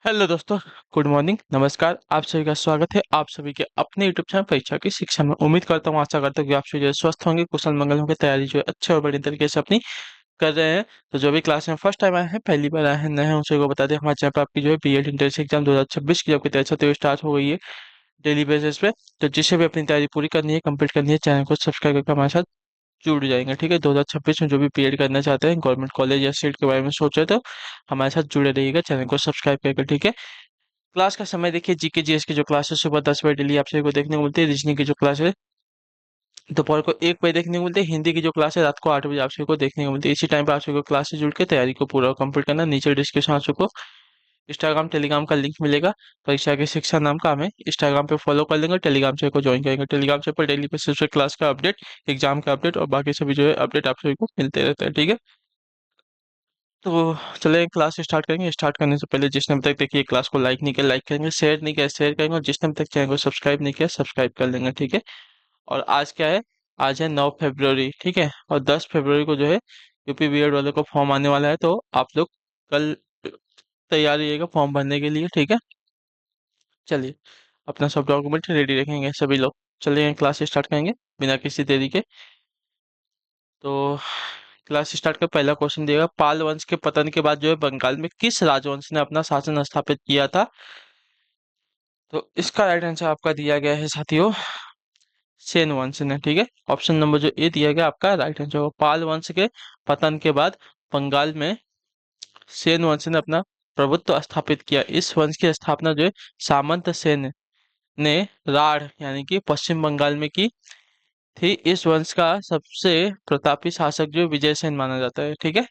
Hello दोस्तों। Good morning, नमस्कार। आप सभी का स्वागत है आप सभी के अपने यूट्यूब चैनल परीक्षा की शिक्षा में। उम्मीद करता हूँ, आशा करता हूँ कि आप सभी जो है स्वस्थ होंगे, कुशल मंगल होंगे, तैयारी जो है अच्छे और बढ़िया तरीके से अपनी कर रहे हैं। तो जो भी क्लास में फर्स्ट टाइम आए हैं, पहली बार आए हैं, नए हैं, उन सभी को बता दें हमारे चैनल पर आपकी जो है बीएड इंट्रेंस एग्जाम 2026 की आपकी तैयारी चलते हुए स्टार्ट हो गई है डेली बेसिस पे। तो जिसे भी अपनी तैयारी पूरी करनी है, कंप्लीट करनी है, चैनल को सब्सक्राइब करके हमारे साथ जुड़ जाएंगे। ठीक है, 2026 में जो भी बीएड करना चाहते हैं, गवर्नमेंट कॉलेज या सीट के बारे में सोच रहे हो, तो हमारे साथ जुड़े रहिएगा, चैनल को सब्सक्राइब करके। ठीक है, क्लास का समय देखिए, जीके जीएस की जो क्लास है सुबह 10 बजे डेली आप सभी को देखने को मिलती है। रीजनिंग की जो क्लास है दोपहर को 1 बजे देखने को मिलती है। हिंदी की जो क्लास है रात को 8 बजे आप सभी को देखने को मिलती है। इसी टाइम पे आप सभी को क्लास से जुड़ के तैयारी को पूरा कंप्लीट करना। नीचे डिस्क्रिप्शन आप सबको इंस्टाग्राम टेलीग्राम का लिंक मिलेगा। परीक्षा की शिक्षा नाम का हमें इंस्टाग्राम पे फॉलो कर लेंगे, टेलीग्राम से को ज्वाइन करेंगे। टेलीग्राम से पर डेली बेसिस पे क्लास का अपडेट, एग्जाम का अपडेट और बाकी सभी जो है अपडेट आप सभी को मिलते रहते हैं। ठीक है, तो चले क्लास स्टार्ट करेंगे। स्टार्ट करने से पहले जिसने अभी तक देखिए क्लास को लाइक नहीं किया लाइक करेंगे, शेयर नहीं किया शेयर करेंगे, और जिसने अभी तक चैनल को सब्सक्राइब नहीं किया सब्सक्राइब कर लेंगे। ठीक है, और आज क्या है, आज है 9 फरवरी। ठीक है, और 10 फरवरी को जो है यूपी बीएड वाले को फॉर्म आने वाला है, तो आप लोग कल तैयार रहिएगा फॉर्म भरने के लिए। ठीक है, चलिए अपना सब डॉक्यूमेंट रेडी रखेंगे सभी लोग। चलिए क्लास स्टार्ट करेंगे बिना किसी देरी के। तो क्लास स्टार्ट का पहला क्वेश्चन दिएगा, पाल वंश के पतन के बाद जो है बंगाल में किस राजवंश ने अपना शासन स्थापित किया था? तो इसका राइट आंसर आपका दिया गया है साथियों, सेन वंश ने। ठीक है, ऑप्शन नंबर जो ए दिया गया आपका राइट आंसर होगा। पाल वंश के पतन के बाद बंगाल में सेन वंश ने अपना प्रभुत्व स्थापित किया। इस वंश की स्थापना जो है सामंत सेन ने राढ़ यानी कि पश्चिम बंगाल में की थी। इस वंश का सबसे प्रतापी शासक जो विजय सेन माना जाता है। ठीक है,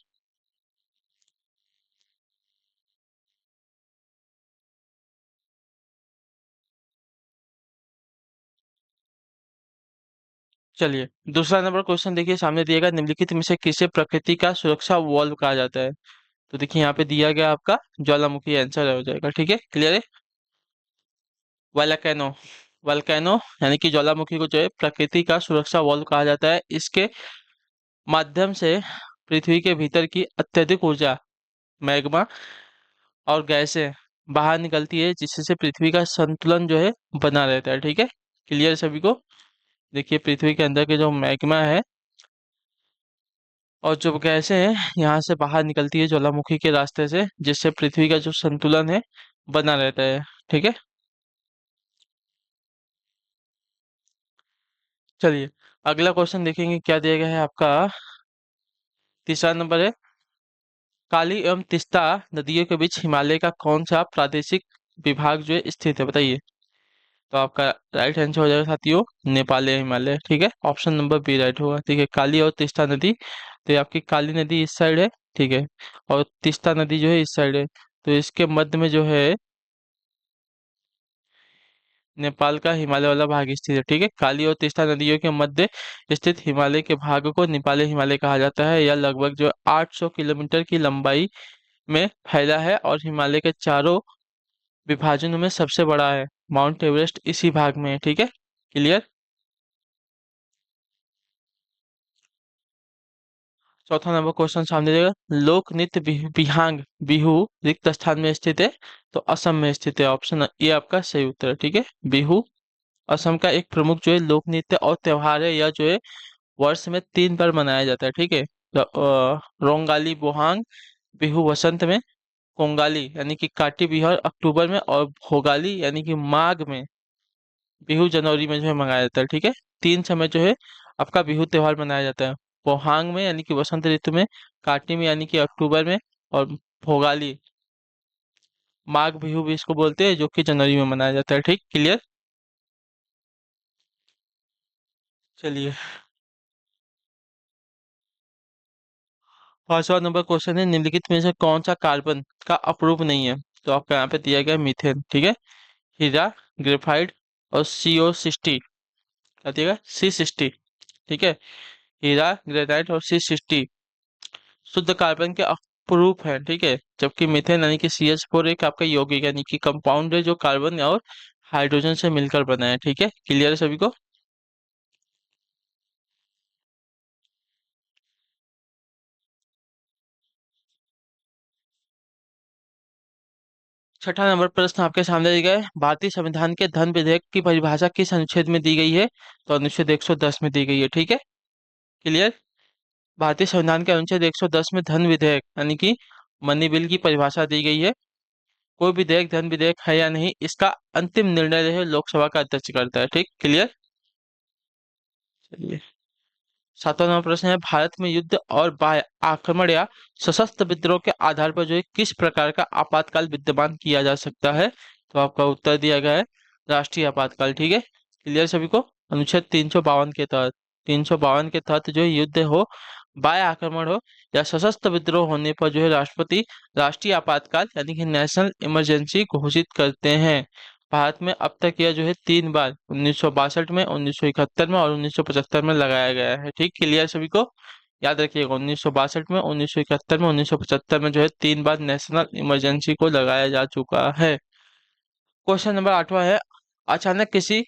चलिए दूसरा नंबर क्वेश्चन देखिए सामने दिया गया, निम्नलिखित में से किसे प्रकृति का सुरक्षा वॉल्व कहा जाता है? तो देखिए यहाँ पे दिया गया आपका ज्वालामुखी आंसर हो जाएगा। ठीक है, क्लियर है। वोल्केनो, वोल्केनो यानी कि ज्वालामुखी को जो है प्रकृति का सुरक्षा वॉल्व कहा जाता है। इसके माध्यम से पृथ्वी के भीतर की अत्यधिक ऊर्जा, मैग्मा और गैसें बाहर निकलती है, जिससे पृथ्वी का संतुलन जो है बना रहता है। ठीक है, क्लियर सभी को। देखिए पृथ्वी के अंदर के जो मैग्मा है और जो गैसें हैं यहाँ से बाहर निकलती है ज्वालामुखी के रास्ते से, जिससे पृथ्वी का जो संतुलन है बना रहता है। ठीक है, चलिए अगला क्वेश्चन देखेंगे क्या दिया गया है आपका। तीसरा नंबर है, काली एवं तीस्ता नदियों के बीच हिमालय का कौन सा प्रादेशिक विभाग जो है स्थित है, बताइए। तो आपका राइट आंसर हो जाएगा साथियों, नेपाल या हिमालय। ठीक है, ऑप्शन नंबर बी राइट होगा। ठीक है, काली और तीस्ता नदी, तो ये आपकी काली नदी इस साइड है। ठीक है, और तीस्ता नदी जो है इस साइड है। तो इसके मध्य में जो है नेपाल का हिमालय वाला भाग स्थित है। ठीक है, काली और तीस्ता नदियों के मध्य स्थित हिमालय के भाग को नेपाली हिमालय कहा जाता है। यह लगभग जो 800 किलोमीटर की लंबाई में फैला है और हिमालय के चारों विभाजनों में सबसे बड़ा है। माउंट एवरेस्ट इसी भाग में है। ठीक है, क्लियर। चौथा नंबर क्वेश्चन सामने देगा, लोक नृत्य बिहांग बिहू रिक्त स्थान में स्थित है, तो असम में स्थित है। ऑप्शन ये आपका सही उत्तर है। ठीक है, बिहू असम का एक प्रमुख जो है लोक नृत्य और त्योहार है। यह जो है वर्ष में 3 बार मनाया जाता है। ठीक है, तो रोंगाली बोहांग बिहू वसंत में, कोंगाली यानी कि काटी बिहार अक्टूबर में, और भोगाली यानी कि माघ में, बिहू जनवरी में जो है मनाया जाता है। ठीक है, 3 समय जो है आपका बिहू त्योहार मनाया जाता है। पोहांग में यानी कि वसंत ऋतु में, काटी में यानी कि अक्टूबर में, और भोगाली माघ बिहू भी इसको बोलते हैं, जो कि जनवरी में मनाया जाता है। ठीक, क्लियर। चलिए 5वां नंबर क्वेश्चन है, निम्नलिखित में से कौन सा कार्बन का अपरूप नहीं है? तो आपका यहाँ पे दिया गया है मीथेन। ठीक है, हीरा, ग्रेफाइट और CO60, क्या दिएगा C60। ठीक है, हीरा ग्रेनाइट और C60 शुद्ध कार्बन के अपरूप है। ठीक है, जबकि मीथेन यानी कि CH4 एक आपका यौगिक यानी कि कंपाउंड है, जो कार्बन और हाइड्रोजन से मिलकर बना है। ठीक है, क्लियर है सभी को। छठा नंबर प्रश्न आपके सामने दिया गया है, भारतीय संविधान के धन विधेयक की परिभाषा किस अनुच्छेद में दी गई है? तो अनुच्छेद 110 में दी गई है। ठीक है, क्लियर। भारतीय संविधान के अनुच्छेद 110 में धन विधेयक यानी कि मनी बिल की परिभाषा दी गई है। कोई विधेयक धन विधेयक है या नहीं, इसका अंतिम निर्णय जो है लोकसभा का अध्यक्ष करता है। ठीक, क्लियर। चलिए, सातवां नंबर प्रश्न है, भारत में युद्ध और बाह्य आक्रमण या सशस्त्र विद्रोह के आधार पर जो है किस प्रकार का आपातकाल विद्यमान किया जा सकता है? तो आपका उत्तर दिया गया है राष्ट्रीय आपातकाल। ठीक है, क्लियर सभी को। अनुच्छेद 352 के तहत, 352 के तहत जो है युद्ध हो, बाह्य आक्रमण हो या सशस्त्र विद्रोह होने पर जो है राष्ट्रपति राष्ट्रीय आपातकाल यानी कि नेशनल इमरजेंसी घोषित करते हैं। भारत में अब तक यह जो है 3 बार 1962 में, 1971 में और 1975 में लगाया गया है। ठीक, क्लियर सभी को। याद रखिएगा, 1962 में, 1971 में, 1975 में जो है 3 बार नेशनल इमरजेंसी को लगाया जा चुका है। क्वेश्चन नंबर 8वां है, अचानक किसी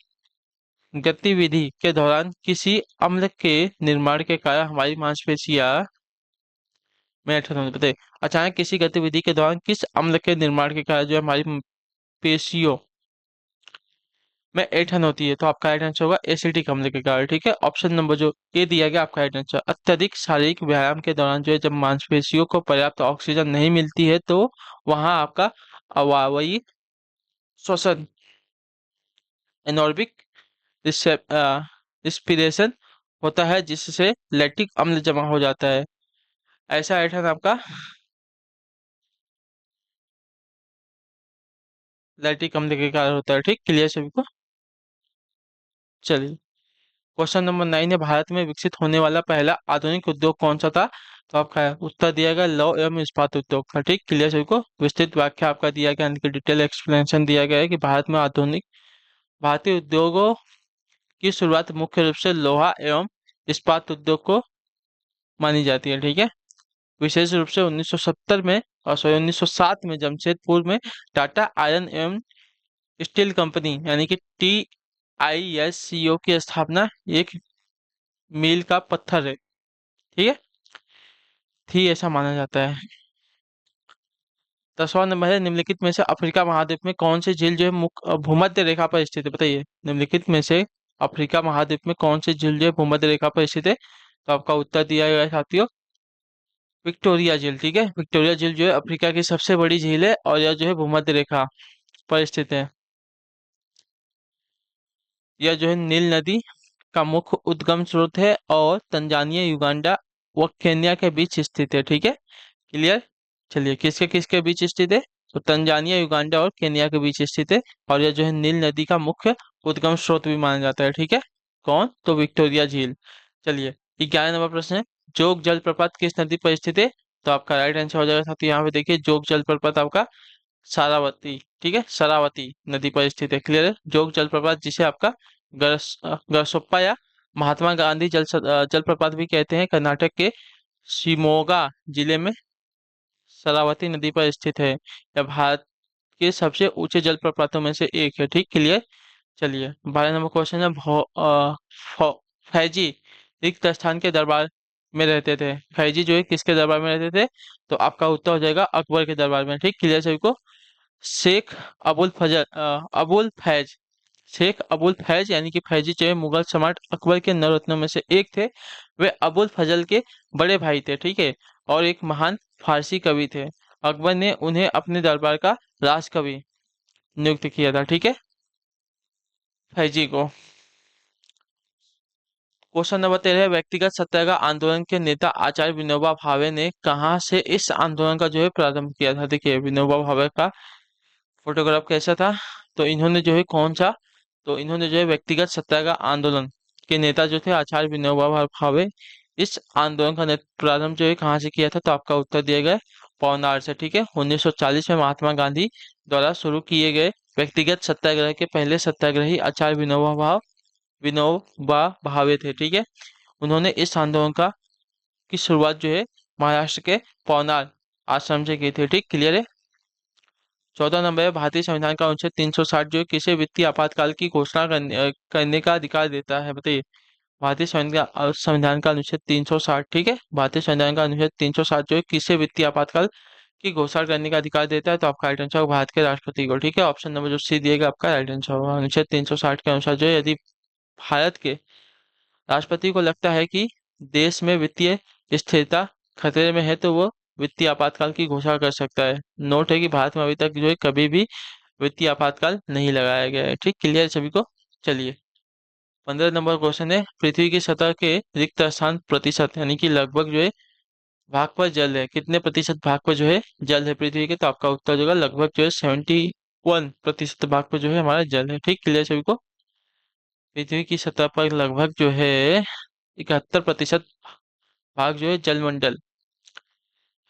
गतिविधि के दौरान किसी अम्ल के निर्माण के कारण हमारी मांसपेशियां में बताइए, अचानक किसी गतिविधि के दौरान किस अम्ल के निर्माण के कारण जो है हमारी पेशियों में ऐंठन होती है? तो आपका राइट आंसर होगा एसिटिक अम्ल के कारण। ठीक है, ऑप्शन नंबर जो ए दिया गया आपका राइट आंसर। अत्यधिक शारीरिक व्यायाम के दौरान जो है जब मांसपेशियों को पर्याप्त ऑक्सीजन नहीं मिलती है तो वहां आपका अवायवीय श्वसन एनोर्बिक रिस्पिरेशन होता है जिससे लैक्टिक अम्ल जमा हो जाता है। ऐसा ऐठन आपका लैक्टिक अम्ल के कारण होता है। ठीक, क्लियर सभी को। चलिए, क्वेश्चन नंबर 9 है, भारत में विकसित होने वाला पहला आधुनिक उद्योग कौन सा था? तो आपका उत्तर दिया गया लौह एवं इस्पात उद्योग था। ठीक, क्लियर सभी को। विस्तृत व्याख्या आपका दिया गया यानी कि डिटेल एक्सप्लेनेशन दिया गया है कि भारत में आधुनिक भारतीय उद्योगों की शुरुआत मुख्य रूप से लोहा एवं इस्पात उद्योग को मानी जाती है। ठीक है, विशेष रूप से 1970 में और 1907 में जमशेदपुर में टाटा आयरन एवं स्टील कंपनी यानी कि TISCO की स्थापना एक मील का पत्थर है। ठीक है, थी ऐसा माना जाता है। 10वां नंबर है, निम्नलिखित में से अफ्रीका महाद्वीप में कौन सी झील जो है भूमध्य रेखा पर स्थित है? बताइए, निम्नलिखित में से अफ्रीका महाद्वीप में कौन सी झील जो है भूमध्य रेखा पर स्थित है? तो आपका उत्तर दिया गया है साथियों विक्टोरिया झील। ठीक है, विक्टोरिया झील जो है अफ्रीका की सबसे बड़ी झील है और यह जो है भूमध्य रेखा पर स्थित है। यह जो है नील नदी का मुख्य उद्गम स्रोत है और तंजानिया, युगांडा व केन्या के बीच स्थित है। ठीक है, क्लियर। चलिए, किसके किसके बीच स्थित है? तो तंजानिया, युगांडा और केन्या के बीच स्थित है और यह जो है नील नदी का मुख्य उद्गम स्रोत भी माना जाता है। ठीक है, कौन? तो विक्टोरिया झील। चलिए, 11 नंबर प्रश्न है, जोग जलप्रपात किस नदी पर स्थित है? तो आपका राइट आंसर हो जाएगा साथी, यहाँ पे देखिए जोग जलप्रपात आपका सारावती, ठीक है, शरावती नदी पर स्थित है। क्लियर है, जोग जलप्रपात जिसे आपका गरसोप्पा या महात्मा गांधी जलप्रपात भी कहते हैं, कर्नाटक के शिमोगा जिले में शरावती नदी पर स्थित है। यह भारत के सबसे ऊंचे जलप्रपातों में से एक है। ठीक, क्लियर। चलिए, 12 नंबर क्वेश्चन है, फैजी रिक्त स्थान के दरबार में रहते थे। फैजी जो है किसके दरबार में रहते थे? तो आपका उत्तर हो जाएगा अकबर के दरबार में। ठीक, क्लियर सभी को। शेख अबुल फैज शेख अबुल फैज यानी कि फैजी जो है मुगल सम्राट अकबर के नवरत्नों में से एक थे। वे अबुल फजल के बड़े भाई थे। ठीक है, और एक महान फारसी कवि थे। अकबर ने उन्हें अपने दरबार का राजकवि नियुक्त किया था। ठीक है, फैजी को। क्वेश्चन नंबर 13 है, व्यक्तिगत सत्याग्रह आंदोलन के नेता आचार्य विनोबा भावे ने कहाँ से इस आंदोलन का जो है प्रारंभ किया था? देखिए, विनोबा भावे का फोटोग्राफ कैसा था? तो इन्होंने जो है कौन सा तो इन्होंने जो है व्यक्तिगत सत्याग्रह आंदोलन के नेता जो थे आचार्य विनोबा भावे, इस आंदोलन का प्रारंभ जो है कहाँ से किया था? तो आपका उत्तर दिया गया पौनार से। ठीक है, 1940 में महात्मा गांधी द्वारा शुरू किए गए व्यक्तिगत सत्याग्रह के पहले सत्याग्रही आचार्य विनोबा भावे थे। ठीक है, उन्होंने इस आंदोलन का की शुरुआत जो है महाराष्ट्र के पौनार आश्रम से की थी। ठीक, क्लियर है। 14 नंबर है, भारतीय संविधान का अनुच्छेद 360 जो है किसे वित्तीय आपातकाल की घोषणा करने का अधिकार देता है? बताइए, भारतीय संविधान का अनुच्छेद 360, ठीक है, भारतीय संविधान का अनुच्छेद 360 जो है किसे वित्तीय आपातकाल की घोषणा करने का अधिकार देता है, तो आपका राइट आंसर होगा भारत के राष्ट्रपति को। ठीक है, ऑप्शन नंबर जो सी दिएगा आपका राइट आंसर होगा। अनुच्छेद 360 के अनुसार जो है, यदि भारत के राष्ट्रपति को लगता है कि देश में वित्तीय स्थिरता खतरे में है, तो वो वित्तीय आपातकाल की घोषणा कर सकता है। नोट है कि भारत में अभी तक जो है कभी भी वित्तीय आपातकाल नहीं लगाया गया है। ठीक, क्लियर है सभी को। चलिए, 15 नंबर क्वेश्चन है, पृथ्वी की सतह के रिक्त स्थान प्रतिशत यानी कि लगभग जो है भाग पर जल है, कितने प्रतिशत भाग पर जो है जल है पृथ्वी के, तो आपका उत्तर जो होगा लगभग जो है 71% भाग पर जो है हमारा जल है। ठीक, क्लियर सभी को। पृथ्वी की सतह पर लगभग जो है 71% भाग जो है जलमंडल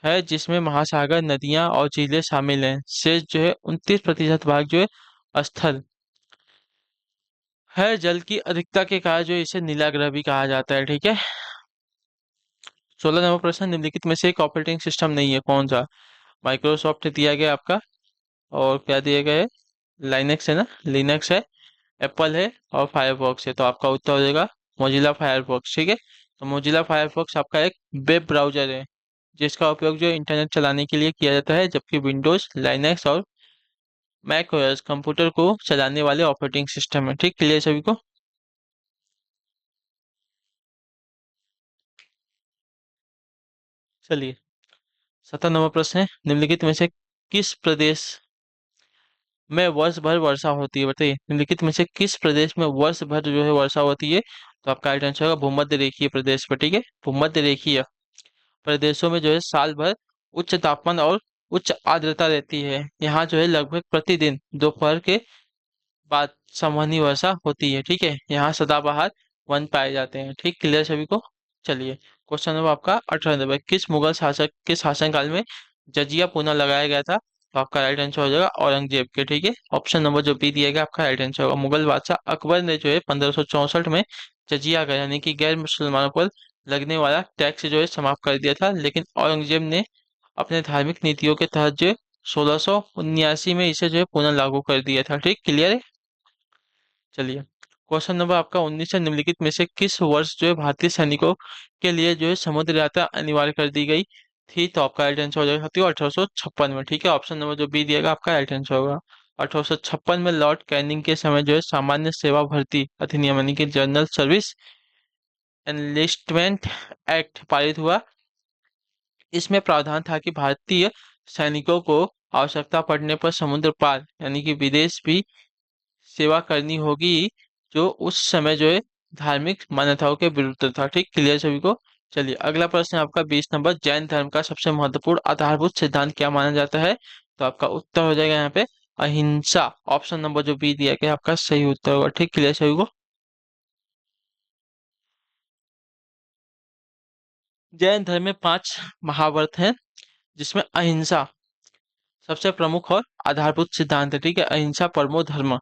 है, जिसमें महासागर, नदियां और झीलें शामिल हैं। शेष जो है 29% भाग जो है स्थल है। जल की अधिकता के कारण जो है इसे नीला ग्रह भी कहा जाता है। ठीक है, 16 नंबर प्रश्न, निम्नलिखित में से एक ऑपरेटिंग सिस्टम नहीं है, कौन सा? माइक्रोसॉफ्ट दिया गया आपका, और क्या दिया गया है? लाइनेक्स है ना, लिनक्स है, एप्पल है और फायरफॉक्स है, तो आपका उत्तर हो जाएगा मोजिला फायरफॉक्स। ठीक है, तो मोजिला फायरफॉक्स आपका एक वेब ब्राउजर है, जिसका उपयोग जो इंटरनेट चलाने के लिए किया जाता है, जबकि विंडोज, लाइनेक्स और मैक ओएस कंप्यूटर को चलाने वाले ऑपरेटिंग सिस्टम है। ठीक, क्लियर सभी को। चलिए, 17 नंबर प्रश्न है, निम्नलिखित में से किस प्रदेश में वर्ष भर वर्षा होती है? बताइए, निम्नलिखित में से किस प्रदेश में वर्ष भर जो है वर्षा होती है? तो आपका राइट आंसर होगा भूमध्य रेखीय प्रदेश पर। ठीक है, भूमध्य रेखीय प्रदेशों में जो है साल भर उच्च तापमान और उच्च आर्द्रता रहती है। यहाँ जो है लगभग प्रतिदिन दोपहर के बाद संवहनी वर्षा होती है। ठीक है, यहाँ सदाबहार वन पाए जाते हैं। ठीक, क्लियर सभी को। चलिए, क्वेश्चन नंबर आपका 18 नंबर, किस मुगल शासक के शासनकाल में जजिया पुनः लगाया गया था? तो आपका राइट आंसर हो जाएगा औरंगजेब के। ठीक है, ऑप्शन नंबर जो बी दिया गया आपका राइट आंसर होगा। मुगल बादशाह अकबर ने जो है 1564 में जजिया का यानी कि गैर मुसलमानों पर लगने वाला टैक्स जो है समाप्त कर दिया था, लेकिन औरंगजेब ने अपने धार्मिक नीतियों के तहत जो 1679 में इसे जो है पुनः लागू कर दिया था। ठीक, क्लियर है। चलिए, क्वेश्चन नंबर आपका 19 है, निम्नलिखित में से किस वर्ष जो है भारतीय सैनिकों के लिए जो है समुद्र यात्रा अनिवार्य कर दी गई थी? तो आपका राइट आंसर हो जाएगा साथियों 1856 में। ठीक है, ऑप्शन नंबर जो बी दिएगा आपका राइट आंसर होगा। 1856 में लॉर्ड कैनिंग के समय जो है सामान्य सेवा भर्ती अधिनियम यानी कि जनरल सर्विस एनलिस्टमेंट एक्ट पारित हुआ। इसमें प्रावधान था कि भारतीय सैनिकों को आवश्यकता पड़ने पर समुद्र पार यानी कि विदेश भी सेवा करनी होगी, जो उस समय जो है धार्मिक मान्यताओं के विरुद्ध था। ठीक, क्लियर सभी को। चलिए, अगला प्रश्न है आपका 20 नंबर, जैन धर्म का सबसे महत्वपूर्ण आधारभूत सिद्धांत क्या माना जाता है? तो आपका उत्तर हो जाएगा यहाँ पे अहिंसा। ऑप्शन नंबर जो बी दिया गया आपका सही उत्तर होगा। ठीक, क्लियर सभी को। जैन धर्म में 5 महाव्रत हैं, जिसमें अहिंसा सबसे प्रमुख और आधारभूत सिद्धांत है। ठीक है, अहिंसा परमो धर्म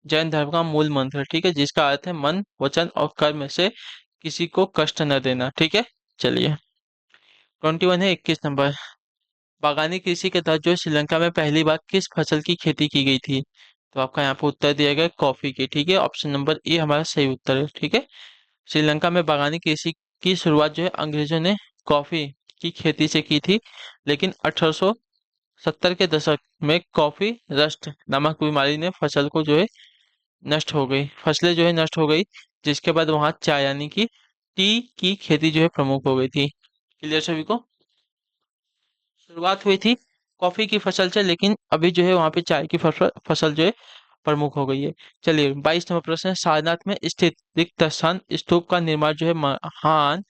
जैन धर्म का मूल मंत्र है। ठीक है, जिसका अर्थ है मन, वचन और कर्म से किसी को कष्ट न देना। ठीक है, चलिए, 21 है, 21 नंबर, बागानी कृषि के तहत जो है श्रीलंका में पहली बार किस फसल की खेती की गई थी? तो आपका यहाँ पे उत्तर दिया गया कॉफी की। ठीक है, ऑप्शन नंबर ए हमारा सही उत्तर है। ठीक है, श्रीलंका में बागानी कृषि की शुरुआत जो है अंग्रेजों ने कॉफी की खेती से की थी, लेकिन 1870 के दशक में कॉफी रस्ट नामक बीमारी ने फसल को जो है नष्ट हो गई, फसलें जो है नष्ट हो गई, जिसके बाद वहां चाय यानी कि टी की खेती जो है प्रमुख हो गई थी। क्लियर सभी को। शुरुआत हुई थी कॉफी की फसल से, लेकिन अभी जो है वहां पे चाय की फसल फसल जो है प्रमुख हो गई है। चलिए, 22 नंबर प्रश्न है, सारनाथ में स्थित रिक्त स्थान स्तूप का निर्माण जो है महान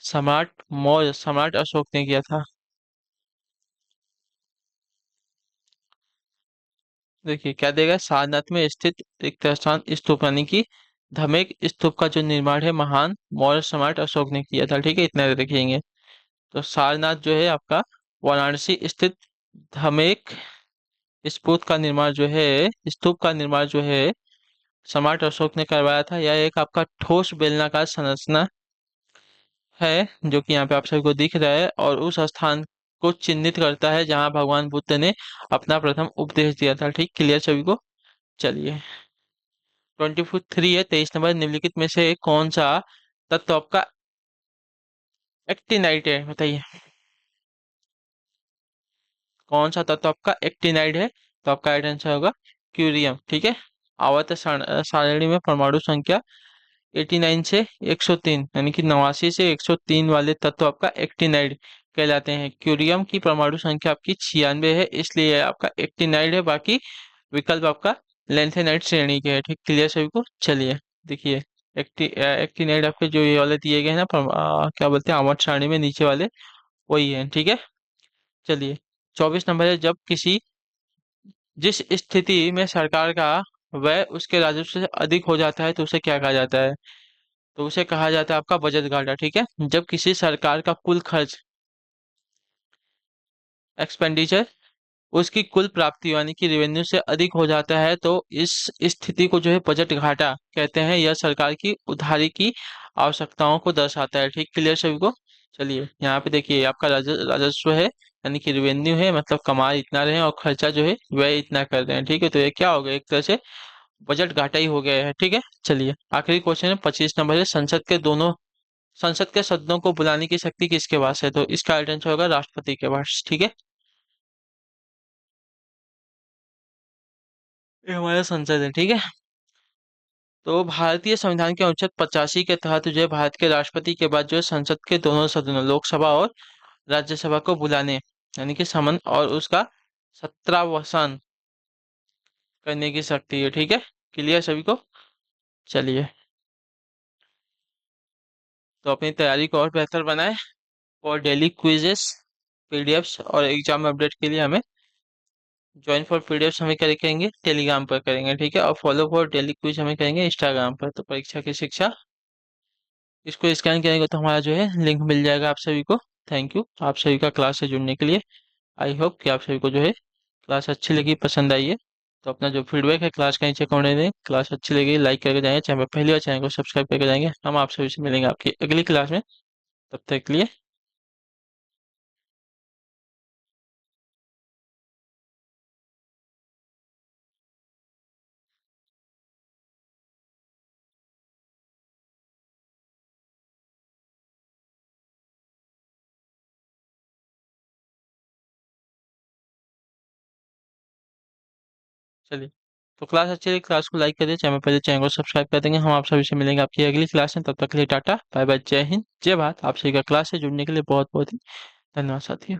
सम्राट मौर्य सम्राट अशोक ने किया था। देखिए क्या देगा, सारनाथ में स्थित रिक्त स्थान स्तूप यानी कि धमेक स्तूप का जो निर्माण है महान मौर्य सम्राट अशोक ने किया था। ठीक है, इतना याद रखेंगे। तो सारनाथ जो है आपका वाराणसी स्थित धमेक स्तूप का निर्माण जो है सम्राट अशोक ने करवाया था। यह एक आपका ठोस बेलनाकार संरचना है, जो कि यहाँ पे आप सभी को दिख रहा है, और उस स्थान को चिन्हित करता है जहाँ भगवान बुद्ध ने अपना प्रथम उपदेश दिया था। ठीक, क्लियर सभी को। चलिए, 23 है, 23 नंबर, निम्नलिखित में से कौन सा तत्व आपका एक्टिनाइट है? बताइए। कौन सा तत्व आपका एक्टिनाइड है? तो आपका राइट आंसर होगा क्यूरियम। ठीक है। आवर्त सारणी में परमाणु संख्या 89 से 103 यानी कि 89 से 103 वाले तत्व आपका एक्टिनाइड कहलाते हैं। क्यूरियम की परमाणु संख्या आपकी 96 है, इसलिए आपका एक्टिनाइड है। बाकी विकल्प आपका लेंथेनाइड श्रेणी के है। ठीक, क्लियर सभी को? चलिए देखिए, एक्टिनाइड आपके जो ये वाले दिए गए हैं ना, क्या बोलते हैं, आवर्त सारणी में नीचे वाले, वही है। ठीक है। चलिए, 24 नंबर है, जब किसी जिस स्थिति में सरकार का व्यय उसके राजस्व से अधिक हो जाता है तो उसे क्या कहा जाता है? तो उसे कहा जाता है आपका बजट घाटा। ठीक है। जब किसी सरकार का कुल खर्च, एक्सपेंडिचर, उसकी कुल प्राप्ति यानी कि रेवेन्यू से अधिक हो जाता है तो इस स्थिति को जो है बजट घाटा कहते हैं। यह सरकार की उधारी की आवश्यकताओं को दर्शाता है। ठीक, क्लियर सभी को? चलिए, यहाँ पे देखिए, आपका राजस्व है यानी कि रेवेन्यू है, मतलब कमाई इतना रहे, और खर्चा जो है व्यय इतना कर रहे हैं। ठीक है, तो ये क्या हो गया, एक तरह से बजट घाटा ही हो गया है। ठीक है। चलिए, आखिरी क्वेश्चन है, 25 नंबर है, संसद के सदनों को बुलाने की शक्ति किसके पास है? तो इसका राइट आंसर होगा राष्ट्रपति के पास। ठीक है। ये हमारा संसद है। ठीक है। तो भारतीय संविधान के अनुच्छेद 85 के तहत जो है भारत के राष्ट्रपति के बाद जो है संसद के दोनों सदनों, लोकसभा और राज्यसभा को बुलाने यानी कि समन और उसका सत्रावसान करने की शक्ति है। ठीक है। क्लियर सभी को? चलिए, तो अपनी तैयारी को और बेहतर बनाएं, और डेली क्विजेस, पीडीएफ्स और एग्जाम अपडेट के लिए हमें ज्वाइन फॉर पीडीएफ्स हमें क्या करेंगे, टेलीग्राम पर करेंगे। ठीक है। और फॉलो फॉर डेली क्विज हमें करेंगे इंस्टाग्राम पर। तो परीक्षा की शिक्षा, इसको स्कैन करेंगे तो हमारा जो है लिंक मिल जाएगा आप सभी को। थैंक यू आप सभी का क्लास से जुड़ने के लिए। आई होप कि आप सभी को जो है क्लास अच्छी लगी, पसंद आई है। तो अपना जो फीडबैक है क्लास का नीचे कमेंट दें। क्लास अच्छी लगी लाइक करके जाएंगे, चैनल पर पहली बार चैनल को सब्सक्राइब करके जाएंगे। हम आप सभी से मिलेंगे आपकी अगली क्लास में। तब तक के लिए चलिए, तो क्लास अच्छी लगी, क्लास को लाइक कर दिए, चैनल पर चैनल को सब्सक्राइब कर देंगे। हम आप सभी से मिलेंगे आपकी अगली क्लास में। तब तक के लिए टाटा बाय बाय, जय हिंद, जय भारत। आप सभी का क्लास से जुड़ने के लिए बहुत बहुत ही धन्यवाद साथियों।